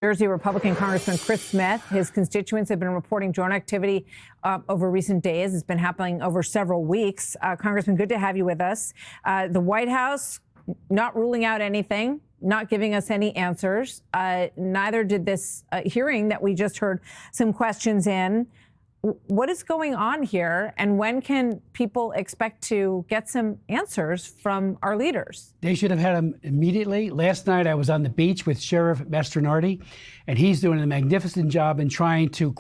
Jersey Republican Congressman Chris Smith. His constituents have been reporting drone activity over recent days. It's been happening over several weeks. Congressman, good to have you with us. The White House not ruling out anything, not giving us any answers. Neither did this hearing that we just heard some questions in. What is going on here, and when can people expect to get some answers from our leaders? They should have had them immediately. Last night I was on the beach with Sheriff Mastronardi, and he's doing a magnificent job in trying to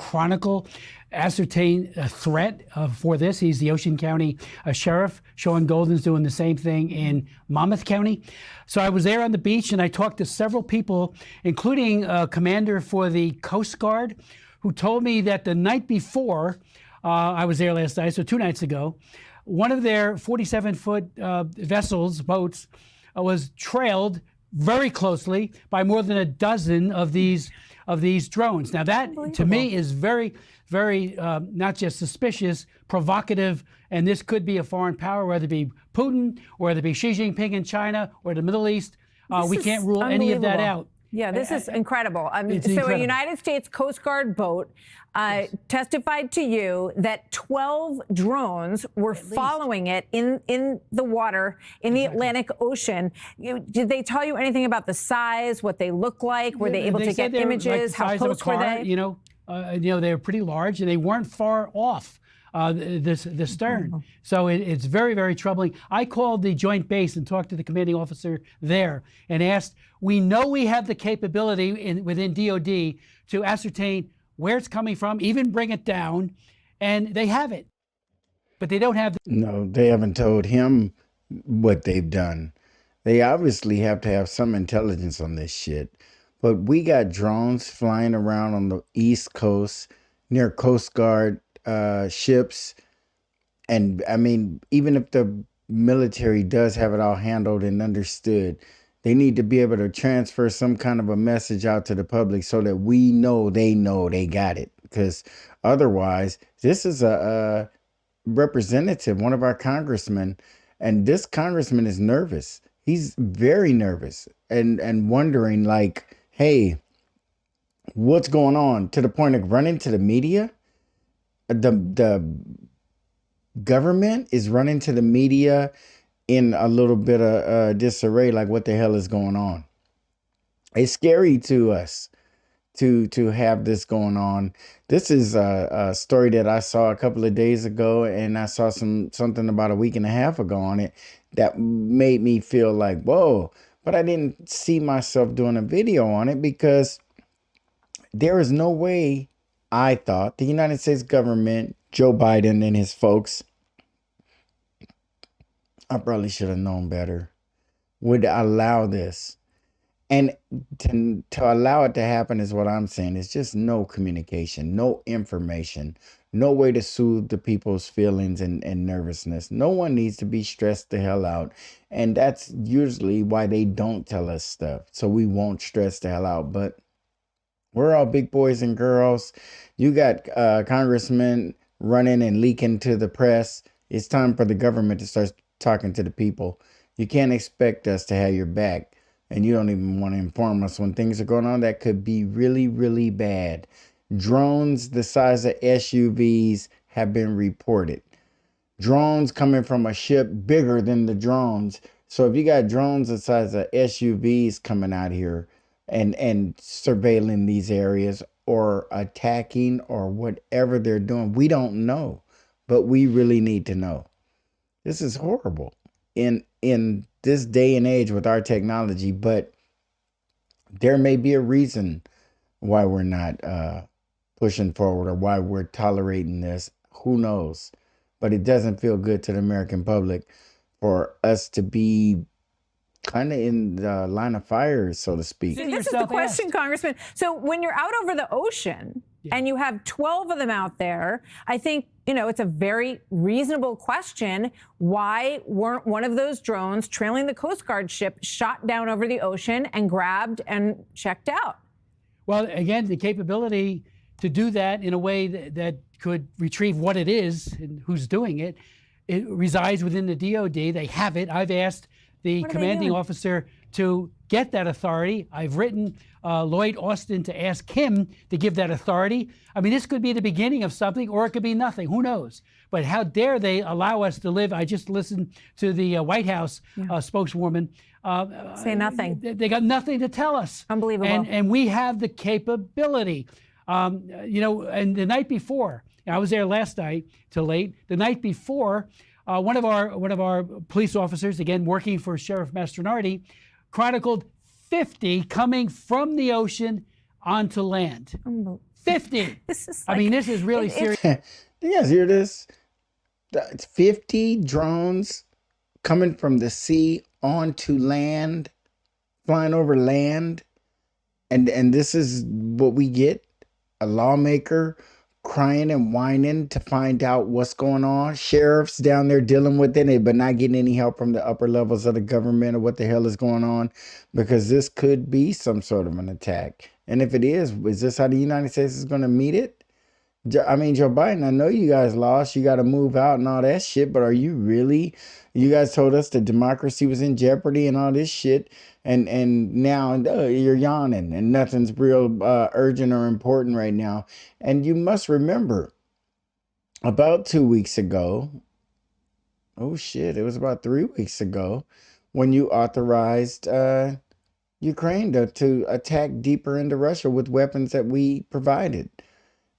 ascertain a threat for this. He's the Ocean County Sheriff. Sean Golden's doing the same thing in Monmouth County. So I was there on the beach, and I talked to several people, including a commander for the Coast Guard, who told me that the night before, I was there last night, so 2 nights ago, one of their 47-foot vessels, boats, was trailed very closely by more than a dozen of these drones. Now that, to me, is very, very not just suspicious, provocative, and this could be a foreign power, whether it be Putin, or whether it be Xi Jinping in China, or the Middle East. We can't rule any of that out. Yeah, this is incredible. So incredible. A United States Coast Guard boat testified to you that 12 drones were following it in the water in the Atlantic Ocean. Did they tell you anything about the size, what they look like? Were they able to get images? How close were they? They were pretty large, and they weren't far off the stern. So it's very, very troubling. I called the Joint Base and talked to the commanding officer there and asked, we know we have the capability within DOD to ascertain where it's coming from, even bring it down, and they have it. But they don't have No, they haven't told him what they've done. They obviously have to have some intelligence on this shit. But we got drones flying around on the East Coast near Coast Guard ships. And I mean, even if the military does have it all handled and understood, they need to be able to transfer some kind of a message out to the public so that we know they got it. Because otherwise, this is a representative, one of our congressmen, and this congressman is nervous. He's very nervous and wondering, like, hey, what's going on? To the point of running to the media. The government is running to the media in a little bit of disarray, like what the hell is going on? It's scary to us to have this going on. This is a story that I saw a couple of days ago, and I saw something about a week and a half ago on it that made me feel like, whoa, but I didn't see myself doing a video on it because there is no way I thought the United States government, Joe Biden and his folks, I probably should have known better, would allow this. And to allow it to happen is what I'm saying. It's just no communication, no information, no way to soothe the people's feelings and nervousness. No one needs to be stressed the hell out. And that's usually why they don't tell us stuff. So we won't stress the hell out. But we're all big boys and girls. You got congressmen running and leaking to the press. It's time for the government to start talking to the people. You can't expect us to have your back, and you don't even want to inform us when things are going on that could be really, really bad. Drones the size of SUVs have been reported. Drones coming from a ship bigger than the drones. So if you got drones the size of SUVs coming out here and surveilling these areas or attacking or whatever they're doing, we don't know, but we really need to know. This is horrible in this day and age with our technology, but there may be a reason why we're not pushing forward or why we're tolerating this. Who knows? But it doesn't feel good to the American public for us to be kind of in the line of fire, so to speak. This is the question, Congressman. So when you're out over the ocean and you have 12 of them out there, I think, it's a very reasonable question. Why weren't one of those drones trailing the Coast Guard ship shot down over the ocean and grabbed and checked out? Well, again, the capability to do that in a way that could retrieve what it is and who's doing it, it resides within the DOD. They have it. I've asked the commanding officer to get that authority. I've written Lloyd Austin to ask him to give that authority. I mean, this could be the beginning of something, or it could be nothing. Who knows? But how dare they allow us to live? I just listened to the White House spokeswoman. Say nothing. They got nothing to tell us. Unbelievable. And we have the capability. You know, and the night before, I was there last night till late. The night before, one of our police officers, again working for Sheriff Mastronardi, chronicled 50 coming from the ocean onto land. 50. This is I mean, this is really serious. You guys hear this? It's 50 drones coming from the sea onto land, flying over land. And this is what we get? A lawmaker crying and whining to find out what's going on. Sheriffs down there dealing with it, but not getting any help from the upper levels of the government or what the hell is going on, because this could be some sort of an attack. And if it is this how the United States is going to meet it? I mean, Joe Biden, I know you guys lost. You got to move out and all that shit, but are you really? You guys told us that democracy was in jeopardy and all this shit, and now you're yawning and nothing's real urgent or important right now. And you must remember, about 2 weeks ago, oh shit, it was about 3 weeks ago, when you authorized Ukraine to attack deeper into Russia with weapons that we provided.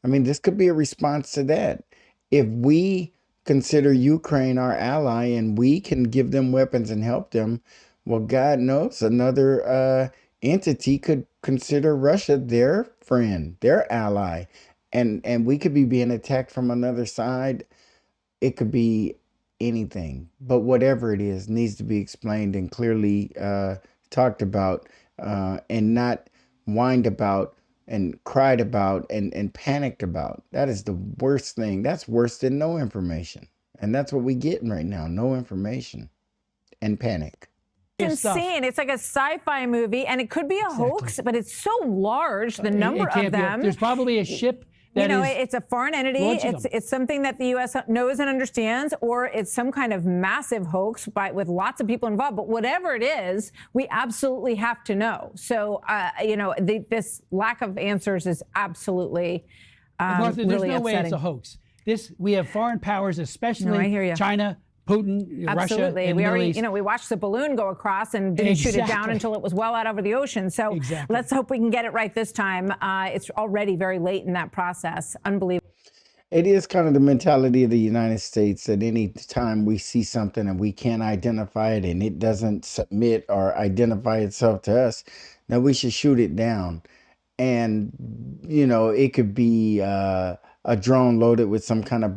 I mean, this could be a response to that. If we consider Ukraine our ally and we can give them weapons and help them, well, God knows another entity could consider Russia their friend, their ally. And we could be being attacked from another side. It could be anything. But whatever it is needs to be explained and clearly talked about and not whined about and cried about and panicked about. That is the worst thing. That's worse than no information. And that's what we getting right now. No information and panic. It's insane. It's like a sci-fi movie, and it could be a hoax, but it's so large, the number of them. There's probably a ship that it's a foreign entity. It's something that the U.S. knows and understands, or it's some kind of massive hoax with lots of people involved. But whatever it is, we absolutely have to know. So, this lack of answers is absolutely Martha, there's really no upsetting. way it's a hoax. We have foreign powers, especially China, Putin, Russia, and we Middle already, East. We watched the balloon go across and didn't shoot it down until it was well out over the ocean. So let's hope we can get it right this time. It's already very late in that process. Unbelievable. It is kind of the mentality of the United States that any time we see something and we can't identify it and it doesn't submit or identify itself to us, that we should shoot it down. And, it could be a drone loaded with some kind of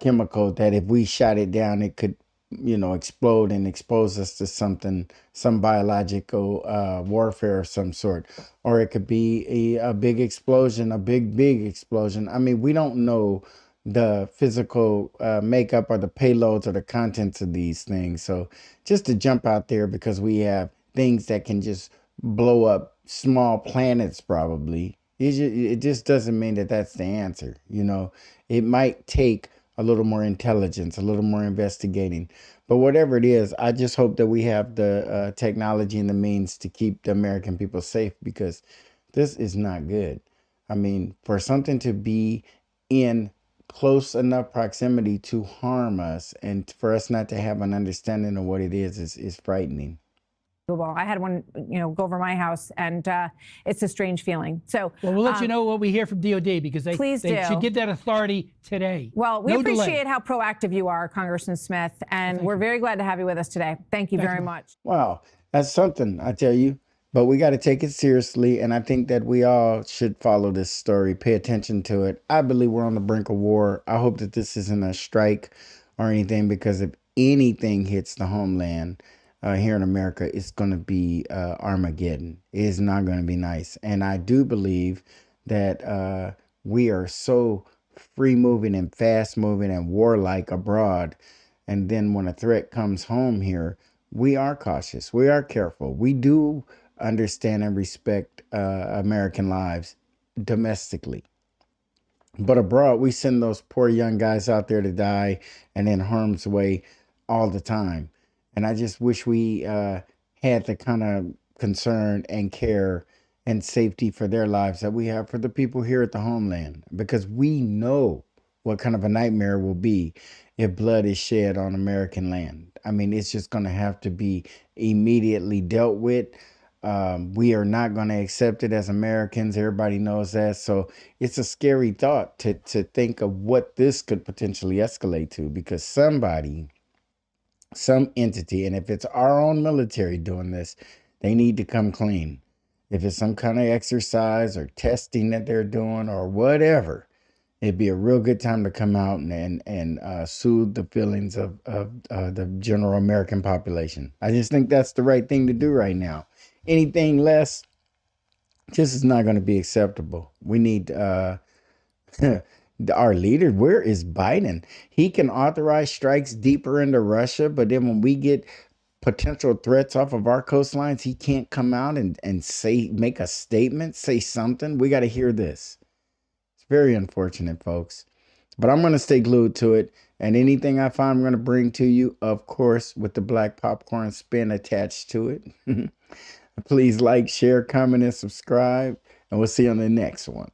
chemical that if we shot it down, it could, explode and expose us to some biological warfare of some sort. Or it could be a big explosion, a big explosion. I mean, we don't know the physical makeup or the payloads or the contents of these things. So just to jump out there because we have things that can just blow up small planets probably, it just doesn't mean that that's the answer. It might take a little more intelligence, a little more investigating. But whatever it is, I just hope that we have the technology and the means to keep the American people safe, because this is not good. I mean, for something to be in close enough proximity to harm us and for us not to have an understanding of what it is frightening. I had one, go over my house, and it's a strange feeling. So, well, we'll let you know what we hear from DOD, because they should get that authority today. Well, we appreciate how proactive you are, Congressman Smith, and we're very glad to have you with us today. Thank you very much. Wow, that's something, I tell you. But we got to take it seriously, and I think that we all should follow this story, pay attention to it. I believe we're on the brink of war. I hope that this isn't a strike or anything, because if anything hits the homeland, here in America, it's going to be Armageddon. It is not going to be nice. And I do believe that we are so free moving and fast moving and warlike abroad. And then when a threat comes home here, we are cautious. We are careful. We do understand and respect American lives domestically. But abroad, we send those poor young guys out there to die and in harm's way all the time. And I just wish we had the kind of concern and care and safety for their lives that we have for the people here at the homeland, because we know what kind of a nightmare it will be if blood is shed on American land. I mean, it's just going to have to be immediately dealt with. We are not going to accept it as Americans. Everybody knows that. So it's a scary thought to think of what this could potentially escalate to, because somebody, some entity, and if it's our own military doing this, they need to come clean. If it's some kind of exercise or testing that they're doing or whatever, it'd be a real good time to come out and soothe the feelings of the general American population. I just think that's the right thing to do right now. Anything less just is not going to be acceptable. We need our leader. Where is Biden? He can authorize strikes deeper into Russia, but then when we get potential threats off of our coastlines, he can't come out and say, make a statement, say something. We got to hear this. It's very unfortunate, folks. But I'm going to stay glued to it. And anything I find, I'm going to bring to you, of course, with the black popcorn spin attached to it. Please like, share, comment, and subscribe. And we'll see you on the next one.